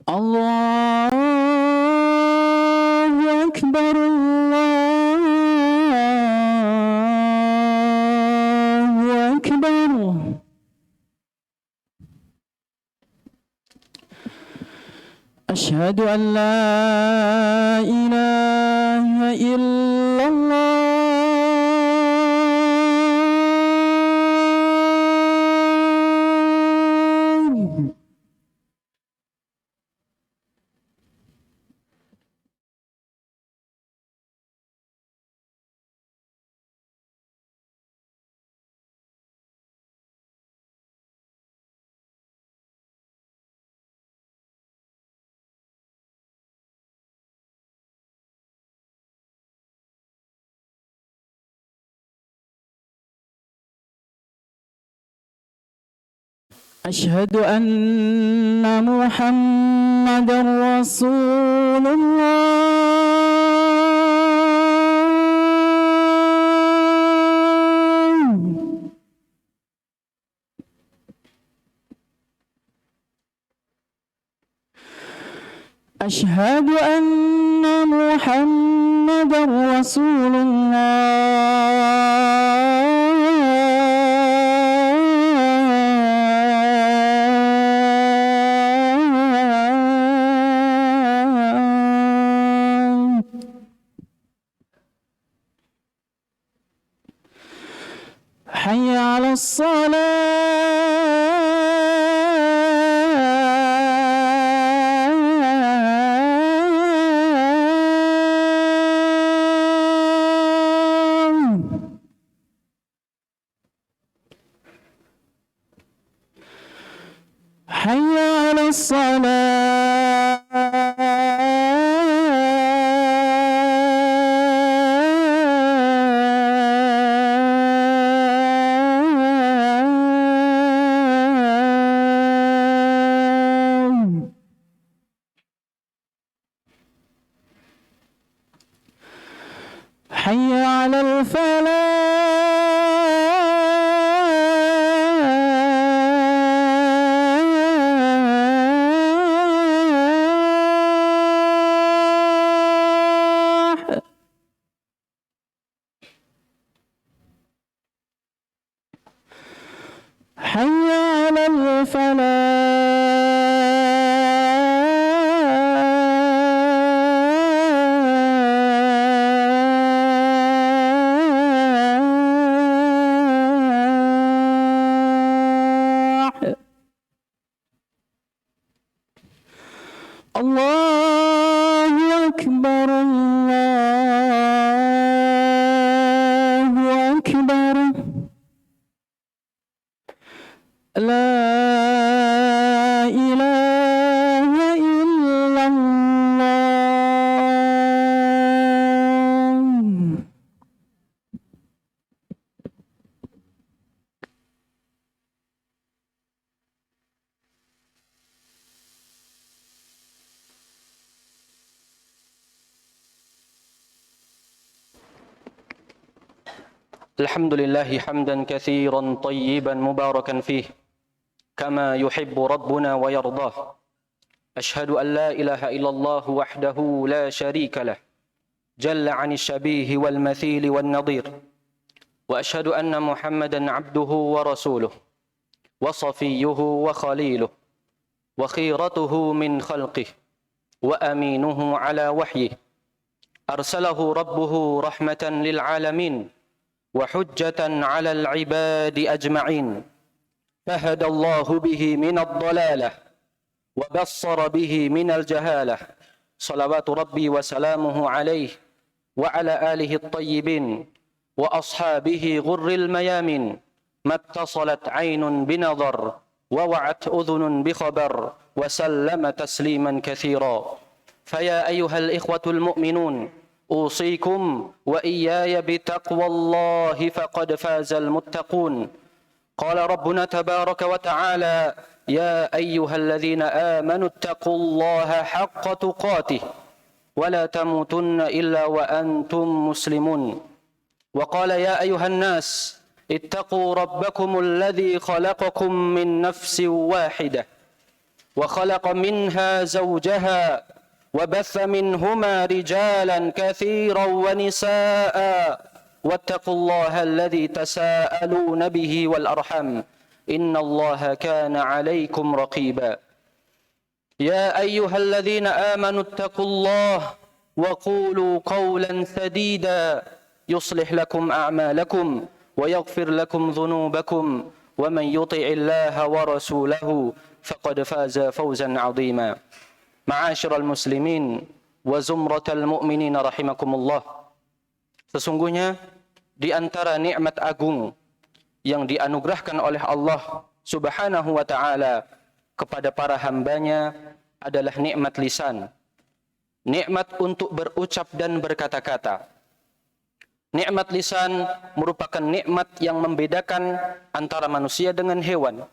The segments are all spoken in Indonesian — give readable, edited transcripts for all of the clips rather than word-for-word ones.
الله أكبر الله أكبر. أشهد أن لا إله إلا الله. أشهد أن محمدًا رسول الله. أشهد أن محمدًا رسول الله. حي على الصلاة. حي على الصلاة. حي على الفلاح. حي على الفلاح. الله أكبر الله أكبر. لا إله إلا الله. الحمد لله حمدا كثيرا طيبا مباركا فيه كما يحب ربنا ويرضاه. أشهد أن لا إله إلا الله وحده لا شريك له جل عن الشبيه والمثيل والنظير، وأشهد أن محمدا عبده ورسوله وصفيه وخليله وخيرته من خلقه وأمينه على وحيه، أرسله ربه رحمة للعالمين وحجة على العباد أجمعين، فهدى الله به من الضلالة وبصر به من الجهالة، صلوات ربي وسلامه عليه وعلى آله الطيبين وأصحابه غر الميامين، ما اتصلت عين بنظر ووعت أذن بخبر، وسلم تسليما كثيرا. فيا أيها الإخوة المؤمنون، أوصيكم وإياي بتقوى الله فقد فاز المتقون. قال ربنا تبارك وتعالى: يا أيها الذين آمنوا اتقوا الله حق تقاته ولا تموتن إلا وأنتم مسلمون. وقال: يا أيها الناس اتقوا ربكم الذي خلقكم من نفس واحدة وخلق منها زوجها وبث منهما رجالا كثيرا ونساء واتقوا الله الذي تساءلون به والأرحم إن الله كان عليكم رقيبا يا أيها الذين آمنوا اتقوا الله وقولوا قولا سديدا يصلح لكم أعمالكم ويغفر لكم ذنوبكم ومن يطع الله ورسوله فقد فاز فوزا عظيما معاشر المسلمين وزمرة المؤمنين رحمكم الله. Sesungguhnya di antara nikmat agung yang dianugerahkan oleh Allah Subhanahu wa taala kepada para hambanya adalah nikmat lisan. Nikmat untuk berucap dan berkata-kata. Nikmat lisan merupakan nikmat yang membedakan antara manusia dengan hewan.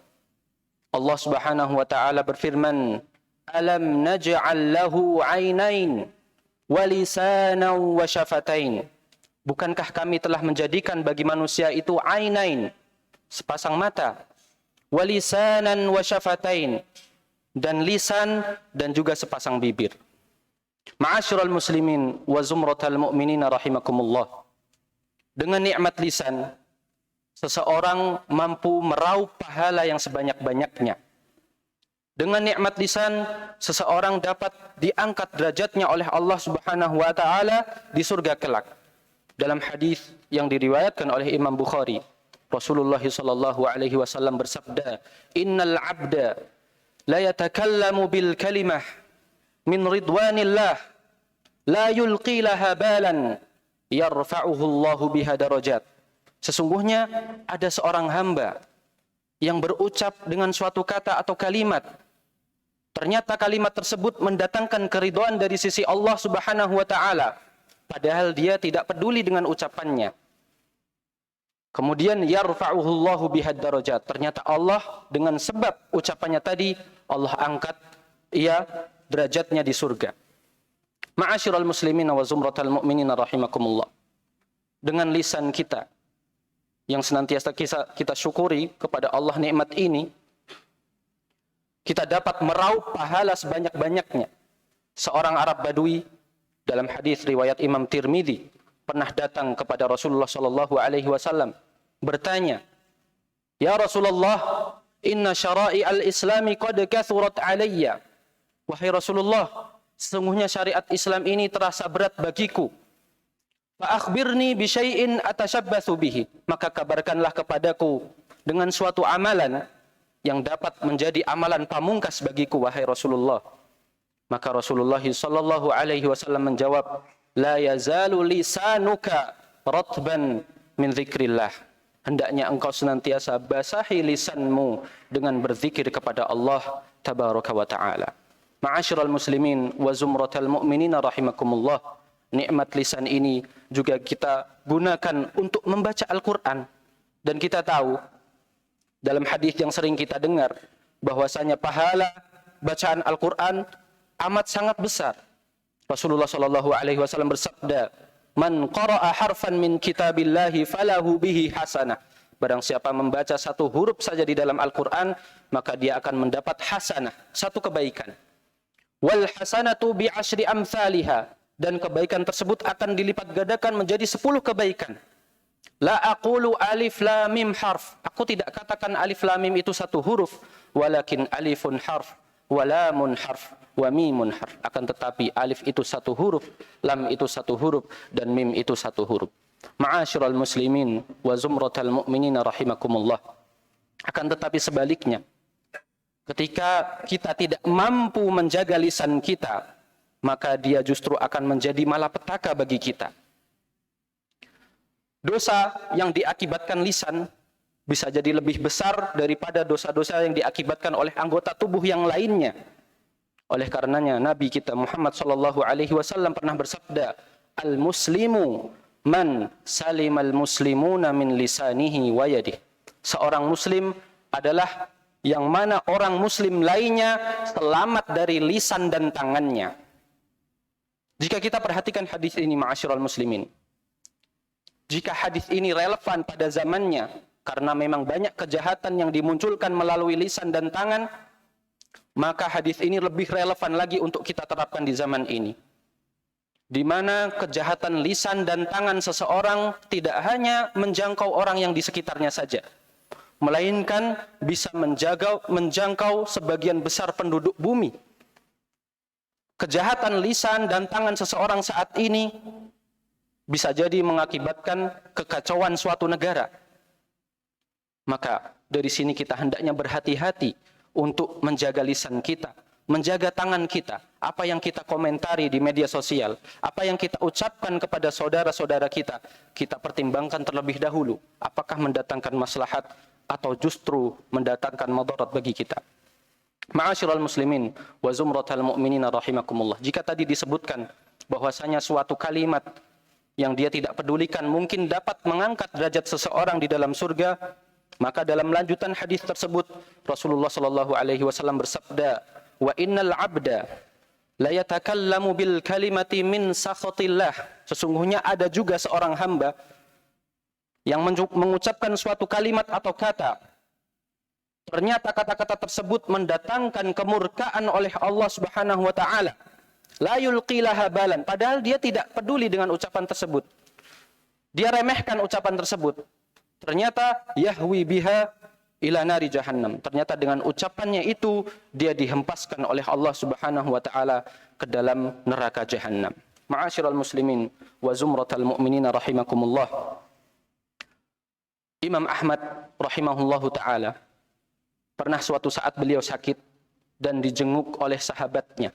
Allah Subhanahu wa taala berfirman, "Alam naj'al lahu 'ainain wa lisanan wa syafatain." Bukankah kami telah menjadikan bagi manusia itu ainain, sepasang mata, wa lisanan wa syafatain, dan lisan dan juga sepasang bibir. Ma'asyiral muslimin wa zumratal mu'minina rahimakumullah. Dengan nikmat lisan, seseorang mampu meraup pahala yang sebanyak-banyaknya. Dengan nikmat lisan, seseorang dapat diangkat derajatnya oleh Allah Subhanahu wa taala di surga kelak. Dalam hadis yang diriwayatkan oleh Imam Bukhari, Rasulullah sallallahu alaihi wasallam bersabda, "Innal 'abda la yatakallamu bil kalimah min ridwanillah la yulqi laha balan yarfa'uhu Allahu biha darajat." Sesungguhnya ada seorang hamba yang berucap dengan suatu kata atau kalimat, ternyata kalimat tersebut mendatangkan keridhaan dari sisi Allah Subhanahu wa taala, padahal dia tidak peduli dengan ucapannya. Kemudian yarfa'uhu Allahu bihad darajat. Ternyata Allah dengan sebab ucapannya tadi, Allah angkat ia derajatnya di surga. Ma'asyiral muslimin wa zumratal mu'minin rahimakumullah. Dengan lisan kita yang senantiasa kita syukuri kepada Allah nikmat ini, kita dapat meraup pahala sebanyak-banyaknya. Seorang Arab Badui dalam hadis riwayat Imam Tirmidzi pernah datang kepada Rasulullah sallallahu alaihi wasallam bertanya, "Ya Rasulullah, inna syara'i al-islami qad kathurat alayya." Wahai Rasulullah, sesungguhnya syariat Islam ini terasa berat bagiku. Fa akhbirni bi syai'in atashabbatsu bihi. Maka kabarkanlah kepadaku dengan suatu amalan yang dapat menjadi amalan pamungkas bagiku, wahai Rasulullah. Maka Rasulullah sallallahu alaihi wasallam menjawab, "La yazalu lisanuka ratban min dzikrillah." Hendaknya engkau senantiasa basahi lisanmu dengan berzikir kepada Allah tabaraka wa taala. Ma'asyiral muslimin wa zumratal mu'minina rahimakumullah. Nikmat lisan ini juga kita gunakan untuk membaca Al-Qur'an. Dan kita tahu dalam hadis yang sering kita dengar bahwasanya pahala bacaan Al-Qur'an amat sangat besar. Rasulullah sallallahu alaihi wasallam bersabda, "Man qara'a harfan min kitabillahi falahu bihi hasanah." Barang siapa membaca satu huruf saja di dalam Al-Qur'an, maka dia akan mendapat hasanah, satu kebaikan. Wal hasanatu bi asyri amsalihha, dan kebaikan tersebut akan dilipat gandakan menjadi 10 kebaikan. La aqulu alif lam mim harf. Aku tidak katakan alif lam mim itu satu huruf, walakin alifun harf, wa lamun harf, wa mimun harf. Akan tetapi alif itu satu huruf, lam itu satu huruf, dan mim itu satu huruf. Ma'asyiral muslimin wa zumratal mu'minina rahimakumullah. Akan tetapi sebaliknya, ketika kita tidak mampu menjaga lisan kita, maka dia justru akan menjadi malapetaka bagi kita. Dosa yang diakibatkan lisan bisa jadi lebih besar daripada dosa-dosa yang diakibatkan oleh anggota tubuh yang lainnya. Oleh karenanya Nabi kita Muhammad sallallahu alaihi wasallam pernah bersabda, "Al-muslimu man salimal muslimuna min lisanihi wa yadihi." Seorang muslim adalah yang mana orang muslim lainnya selamat dari lisan dan tangannya. Jika kita perhatikan hadis ini, ma'asyiral muslimin, jika hadis ini relevan pada zamannya, karena memang banyak kejahatan yang dimunculkan melalui lisan dan tangan, maka hadis ini lebih relevan lagi untuk kita terapkan di zaman ini, di mana kejahatan lisan dan tangan seseorang tidak hanya menjangkau orang yang di sekitarnya saja, melainkan bisa menjangkau sebagian besar penduduk bumi. Kejahatan lisan dan tangan seseorang saat ini bisa jadi mengakibatkan kekacauan suatu negara. Maka dari sini kita hendaknya berhati-hati untuk menjaga lisan kita, menjaga tangan kita. Apa yang kita komentari di media sosial, apa yang kita ucapkan kepada saudara-saudara kita, kita pertimbangkan terlebih dahulu apakah mendatangkan maslahat atau justru mendatangkan madarat bagi kita. Ma'asyiral muslimin wa zumratal mu'minina rahimakumullah. Jika tadi disebutkan bahwasanya suatu kalimat yang dia tidak pedulikan mungkin dapat mengangkat derajat seseorang di dalam surga, maka dalam lanjutan hadis tersebut Rasulullah sallallahu alaihi wasallam bersabda, "Wa innal 'abda la yatakallamu bil kalimati min sakhatillah." Sesungguhnya ada juga seorang hamba yang mengucapkan suatu kalimat atau kata, ternyata kata-kata tersebut mendatangkan kemurkaan oleh Allah Subhanahu wa taala. La yulqi laha balan, padahal dia tidak peduli dengan ucapan tersebut. Dia remehkan ucapan tersebut. Ternyata yahwi biha ila nari jahannam. Ternyata dengan ucapannya itu dia dihempaskan oleh Allah Subhanahu wa taala ke dalam neraka jahannam. Ma'asyiral muslimin wa zumratal mu'minina rahimakumullah. Imam Ahmad rahimahullahu taala pernah suatu saat beliau sakit dan dijenguk oleh sahabatnya.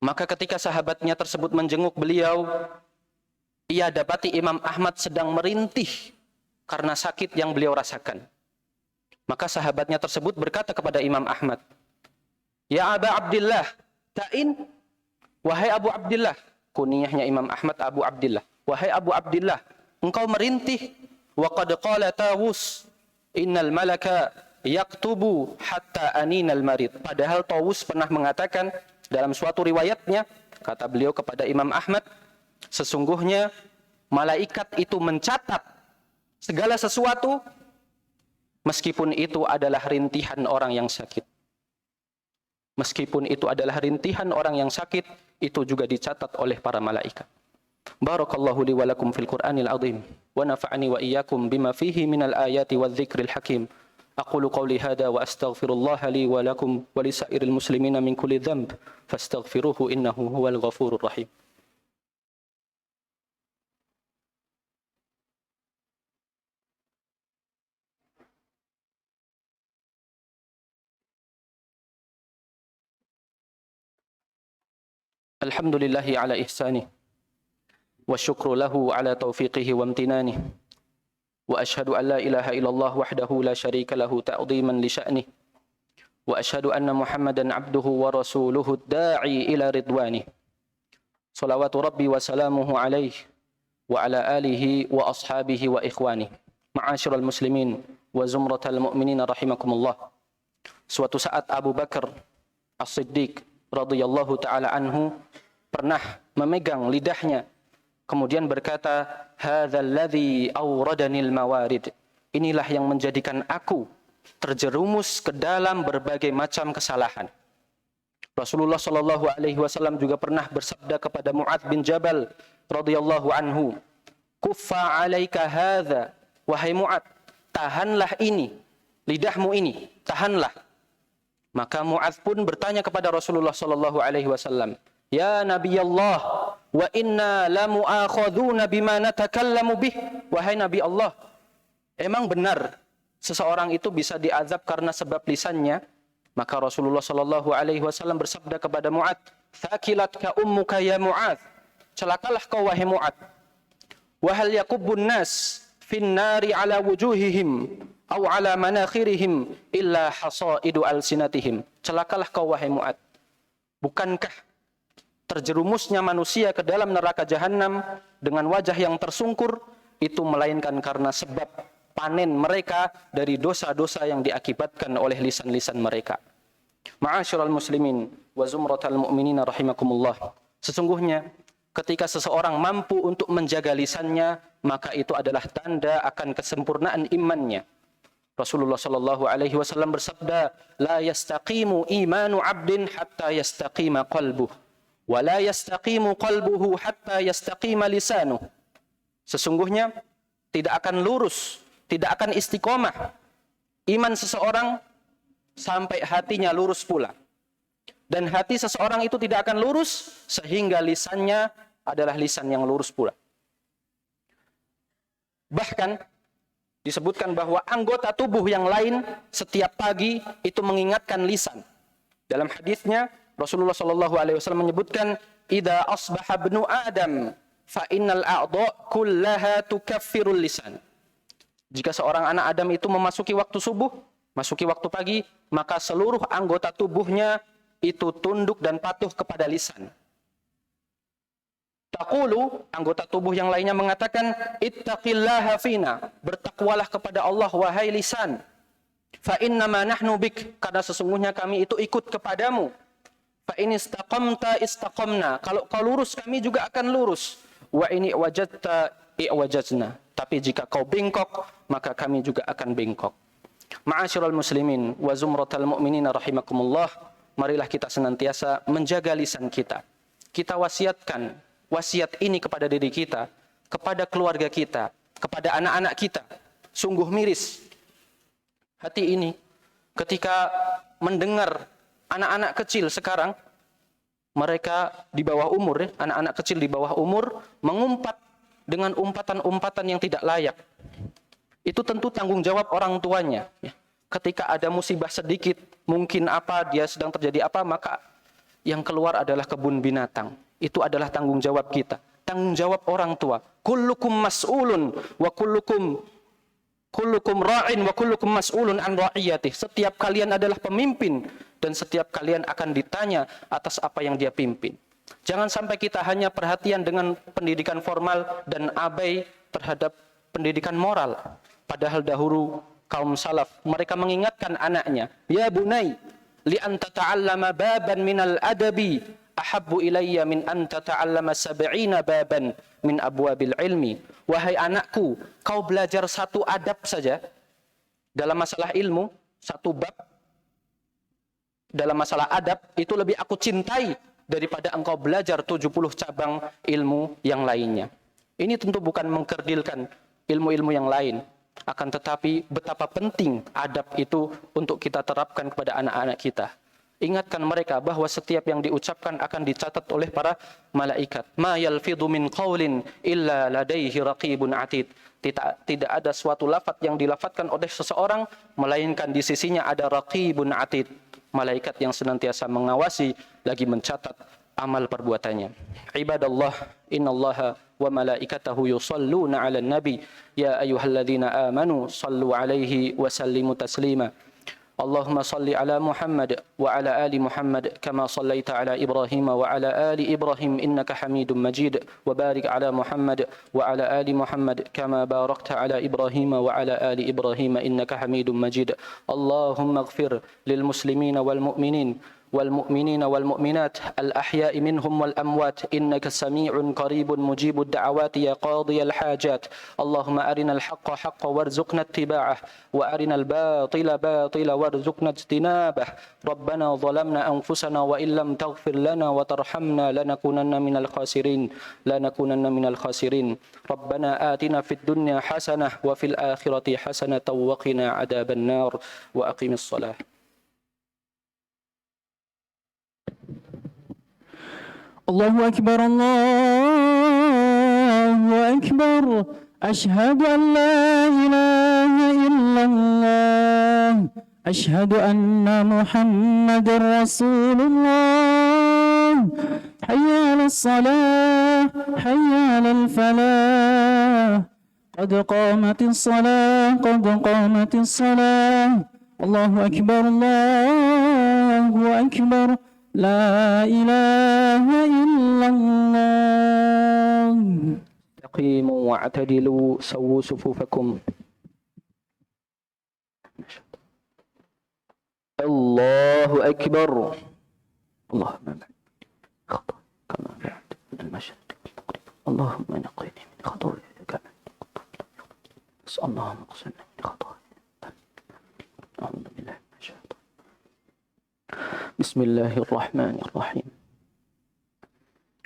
Maka ketika sahabatnya tersebut menjenguk beliau, ia dapati Imam Ahmad sedang merintih karena sakit yang beliau rasakan. Maka sahabatnya tersebut berkata kepada Imam Ahmad, "Ya Aba Abdillah, ta'in." Wahai Abu Abdillah, kunyahnya Imam Ahmad Abu Abdillah. Wahai Abu Abdillah, engkau merintih. Wa qad qala Tawus, "Innal malaka yaktubu hatta aninal marid." Padahal Tawus pernah mengatakan dalam suatu riwayatnya, kata beliau kepada Imam Ahmad, sesungguhnya malaikat itu mencatat segala sesuatu meskipun itu adalah rintihan orang yang sakit. Meskipun itu adalah rintihan orang yang sakit, itu juga dicatat oleh para malaikat. Barakallahu li wa lakum fil Qur'anil azim wa nafa'ani wa iyyakum bima fihi minal ayati wadh-dhikril hakim. Aqulu qawli hadha wa astaghfirullaha li wa lakum wa li sa'iril muslimina min kulli dhanb fastaghfiruhu innahu huwal ghafurur rahim. Alhamdulillahi ala ihsanih wa syukru lahu ala taufiqihi wa amtinanih. Wa ashhadu an la ilaha illallah wahdahu la syarika lahu ta'dhiman li sya'nih. Wa ashhadu anna Muhammadan abduhu wa rasuluhu ad-da'i ila ridwanih. Salawatu rabbi wa salamuhu alaihi wa ala alihi wa ashabihi wa ikhwanih. Ma'asyiral muslimin wa zumratal mu'minina rahimakumullah. Suatu saat Abu Bakar As-Siddiq radhiyallahu taala anhu pernah memegang lidahnya kemudian berkata, "Hadzal ladzi awradanil mawarid." Inilah yang menjadikan aku terjerumus ke dalam berbagai macam kesalahan. Rasulullah sallallahu alaihi wasallam juga pernah bersabda kepada Mu'adz bin Jabal radhiyallahu anhu, "Kuffa 'alaika hadza." Wahai Mu'adz, tahanlah ini, lidahmu ini, tahanlah. Maka Mu'adz pun bertanya kepada Rasulullah sallallahu alaihi wasallam, "Ya Nabi Allah, wa inna la mu'akhadhuna bima natakallamu bih." Wahai Nabi Allah, emang benar seseorang itu bisa diazab karena sebab lisannya? Maka Rasulullah sallallahu alaihi wasallam bersabda kepada Mu'adz, "Thakilatka ummuka ya Mu'adz." Celakalah kau wahai Mu'adz. "Wa hal yakubbun nas fin nari ala wujuhihim aw ala manakhirihim illa hasaidu alsinatihim." Celakalah kau wahai Mu'adz. Bukankah terjerumusnya manusia ke dalam neraka jahanam dengan wajah yang tersungkur itu melainkan karena sebab panen mereka dari dosa-dosa yang diakibatkan oleh lisan-lisan mereka. Ma'asyiral muslimin wa zumratal mu'minina rahimakumullah. Sesungguhnya ketika seseorang mampu untuk menjaga lisannya, maka itu adalah tanda akan kesempurnaan imannya. Rasulullah sallallahu alaihi wasallam bersabda, "La yastaqimu imanu 'abdin hatta yastaqima qalbuh, wa la yastaqimu qalbuhu hatta yastaqima lisanuh." Sesungguhnya tidak akan lurus, tidak akan istiqomah iman seseorang sampai hatinya lurus pula. Dan hati seseorang itu tidak akan lurus sehingga lisannya adalah lisan yang lurus pula. Bahkan disebutkan bahwa anggota tubuh yang lain setiap pagi itu mengingatkan lisan. Dalam hadisnya Rasulullah sallallahu alaihi wasallam menyebutkan, "Idza asbaha ibnu Adam fa innal a'dha kullaha tukaffirul lisan." Jika seorang anak Adam itu memasuki waktu subuh, masuki waktu pagi, maka seluruh anggota tubuhnya itu tunduk dan patuh kepada lisan. Taqulu, anggota tubuh yang lainnya mengatakan, "Ittaqillaha fina." Bertakwalah kepada Allah wahai lisan. Fa innama nahnu bik, karena sesungguhnya kami itu ikut kepadamu. Fa in istaqamta istaqamna, kalau kau lurus kami juga akan lurus. Wa in wajadta i'wajadna, tapi jika kau bengkok maka kami juga akan bengkok. Ma'asyiral muslimin wa zumratal mu'minina rahimakumullah, marilah kita senantiasa menjaga lisan kita. Kita wasiatkan wasiat ini kepada diri kita, kepada keluarga kita, kepada anak-anak kita. Sungguh miris hati ini ketika mendengar anak-anak kecil sekarang, mereka di bawah umur, anak-anak kecil di bawah umur mengumpat dengan umpatan-umpatan yang tidak layak. Itu tentu tanggung jawab orang tuanya. Ketika ada musibah sedikit, mungkin apa, dia sedang terjadi apa, maka yang keluar adalah kebun binatang. Itu adalah tanggung jawab kita. Tanggung jawab orang tua. Kullukum mas'ulun wa kullukum ra'in wa kullukum mas'ulun an ra'iyatih. Setiap kalian adalah pemimpin dan setiap kalian akan ditanya atas apa yang dia pimpin. Jangan sampai kita hanya perhatian dengan pendidikan formal dan abai terhadap pendidikan moral. Padahal dahulu kaum salaf, mereka mengingatkan anaknya, "Ya bunai, li an tata'allama baban minal adabi ahabbu ilayya min an tata'allama sab'ina baban min abwabil ilmi." Wahai anakku, kau belajar satu adab saja dalam masalah ilmu, satu bab dalam masalah adab, itu lebih aku cintai daripada engkau belajar 70 cabang ilmu yang lainnya. Ini tentu bukan mengkerdilkan ilmu-ilmu yang lain, akan tetapi betapa penting adab itu untuk kita terapkan kepada anak-anak kita. Ingatkan mereka bahwa setiap yang diucapkan akan dicatat oleh para malaikat. Ma yalfidhu min qaulin illa ladaihi raqibun atid. Tidak ada suatu lafaz yang dilafatkan oleh seseorang melainkan di sisinya ada raqibun atid, malaikat yang senantiasa mengawasi lagi mencatat amal perbuatannya. Ibadallah, innallaha wa malaikatahu yusalluna 'alan nabi ya ayyuhalladzina amanu sallu 'alaihi wa sallimu taslima. Allahumma salli ala Muhammad wa ala ali Muhammad kama sallaita ala Ibrahim wa ala ali Ibrahim innaka Hamidum Majid, wa barik ala Muhammad wa ala ali Muhammad kama barakta ala Ibrahim wa ala ali Ibrahim innaka Hamidum Majid. Allahumma ighfir lil muslimina wal mu'minin والمؤمنين والمؤمنات الأحياء منهم والأموات إنك سميع قريب مجيب الدعوات يا قاضي الحاجات. اللهم أرنا الحق حقا وارزقنا اتباعه وأرنا الباطل باطلا وارزقنا اجتنابه. ربنا ظلمنا أنفسنا وإن لم تغفر لنا وترحمنا لنكونن من الخاسرين. ربنا آتنا في الدنيا حسنة وفي الآخرة حسنة وقنا عذاب النار. وأقم الصلاة. الله أكبر الله أكبر أشهد أن لا إله إلا الله أشهد أن محمد رسول الله حي على الصلاة حي على الفلاح قد قامت الصلاة قد قامت الصلاة الله أكبر الله أكبر لا إله إلا الله. استقيموا واعتدلوا سووا صفوفكم. الله أكبر. اللهم بعد خطأ كما بعد المشهد اللهم نقني من خطاياي كما اللهم اغسلنا من خطاياي Bismillahirrahmanirrahim.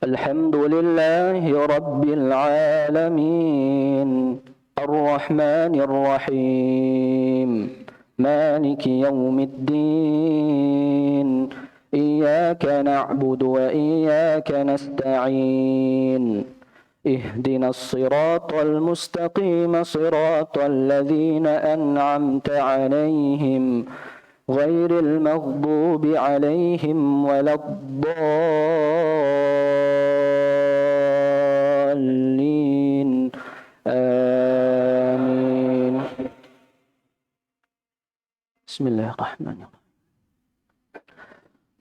Alhamdulillahi Rabbil Alamin, Ar-Rahmanir Rahim, Maliki Yawmiddin, Iyyaka na'budu wa iyyaka nasta'in, Ihdinas siratal mustaqim, siratal ladzina an'amta 'alaihim, ghairil maghdubi 'alaihim waladdallin. Amin. Bismillahirrahmanirrahim.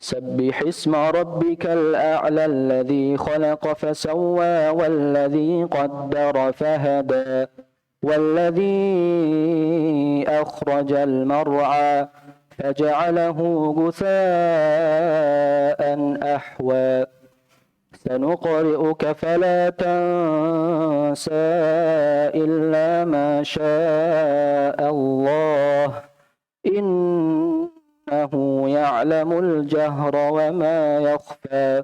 سبح اسم ربك الأعلى الذي خلق فسوى والذي قدر فهدى والذي أخرج المرعى فجعله غثاء أحوى سنقرئك فلا تنسى إلا ما شاء الله إنه يعلم الجهر وما يخفى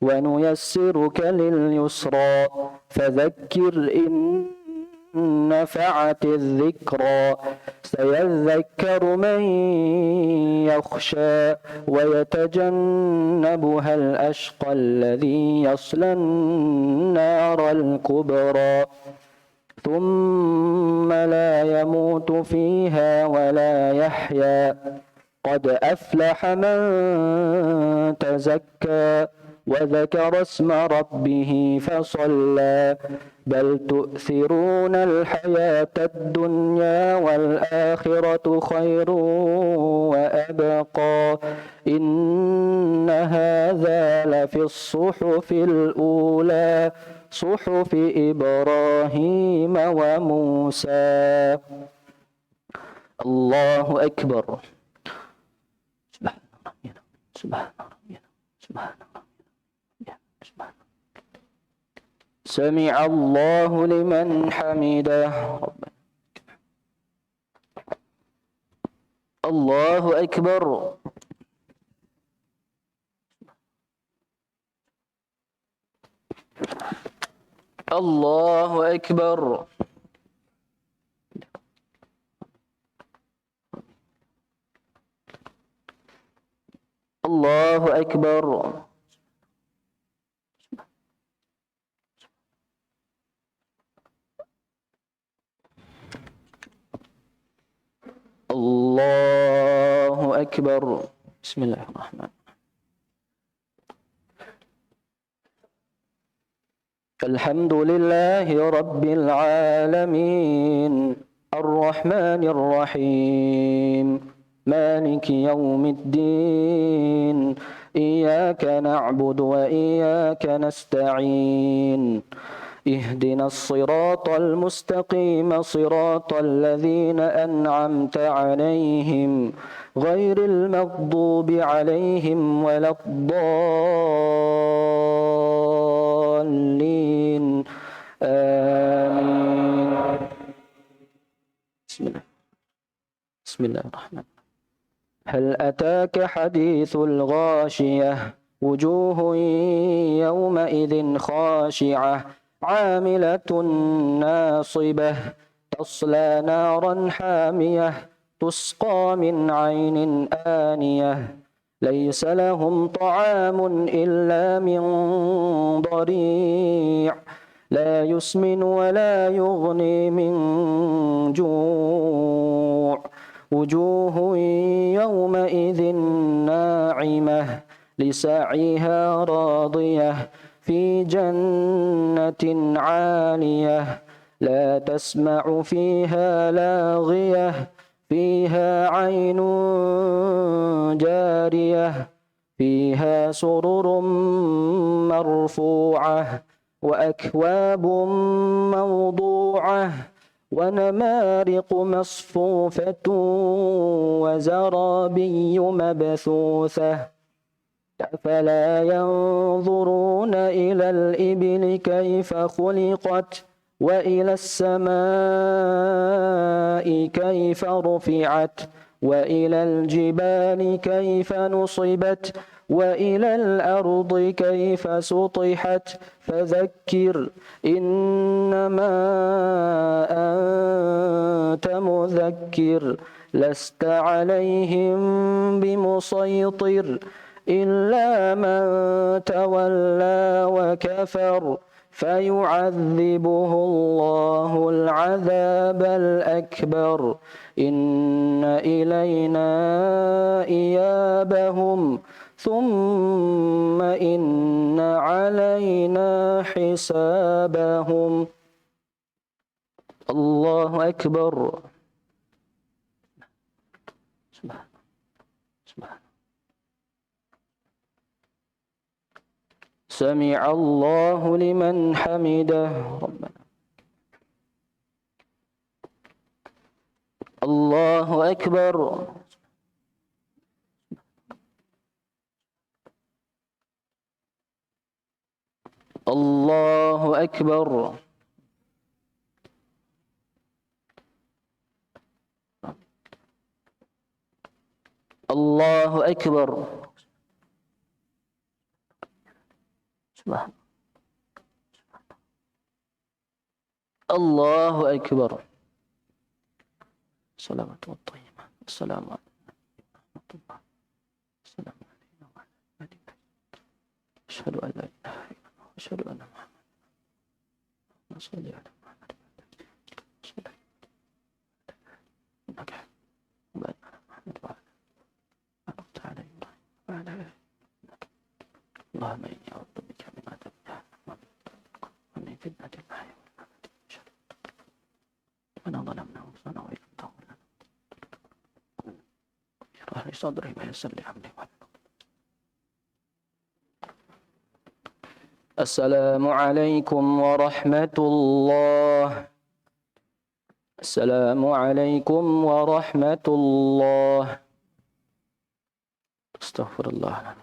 ونيسرك لليسرى فذكر إن نفعت الذكرى سيذكر من يخشى ويتجنبها الأشقى الذي يصلى النار الكبرى ثم لا يموت فيها ولا يحيا قد أفلح من تزكى وذكر اسم ربه فصلى بل تؤثرون الحياة الدنيا والآخرة خير وأبقى إن هذا لفي الصحف الأولى صحف إبراهيم وموسى. الله أكبر. سبحان الله سبحان الله سمع الله لمن حمده. الله أكبر. الله أكبر. الله أكبر. الله أكبر. بسم الله الرحمن الرحيم. الحمد لله رب العالمين الرحمن الرحيم مالك يوم الدين إياك نعبد وإياك نستعين اهدنا الصراط المستقيم صراط الذين أنعمت عليهم غير المغضوب عليهم ولا الضالين. آمين. بسم الله الرحمن الرحيم. هل أتاك حديث الغاشية وجوه يومئذ خاشعة عاملة ناصبة تصلى نارا حامية تسقى من عين آنية ليس لهم طعام إلا من ضريع لا يسمن ولا يغني من جوع وجوه يومئذ ناعمة لسعيها راضية في جنة عالية لا تسمع فيها لاغية فيها عين جارية فيها سرر مرفوعة وأكواب موضوعة ونمارق مصفوفة وزرابي مبثوثة أفلا ينظرون إلى الإبل كيف خلقت وإلى السماء كيف رفعت وإلى الجبال كيف نصبت وإلى الأرض كيف سطحت فذكر إنما أنت مذكر لست عليهم بمسيطر إلا من تولى وكفر فيعذبه الله العذاب الأكبر إن إلينا إيابهم ثم إن علينا حسابهم الله أكبر سمع الله لمن حمده ربنا الله أكبر الله أكبر الله أكبر الله أكبر صلوات والطيبة السلام عليكم ورحمة الله السلام علينا وعلى آله أشهد أن لا إله إلا الله أشهد أن محمدا صل على محمد إنك حميد على محمد وعلى باركت على إبراهيم وعلى آله اللهم إني أعوذ بك من عذاب جهنم ومن فتنة المحيا والممات ربنا ظلمنا أنفسنا وإن لم تغفر لنا اشرح لي صدري ويسر لي أمري السلام عليكم ورحمة الله السلام عليكم ورحمة الله استغفر الله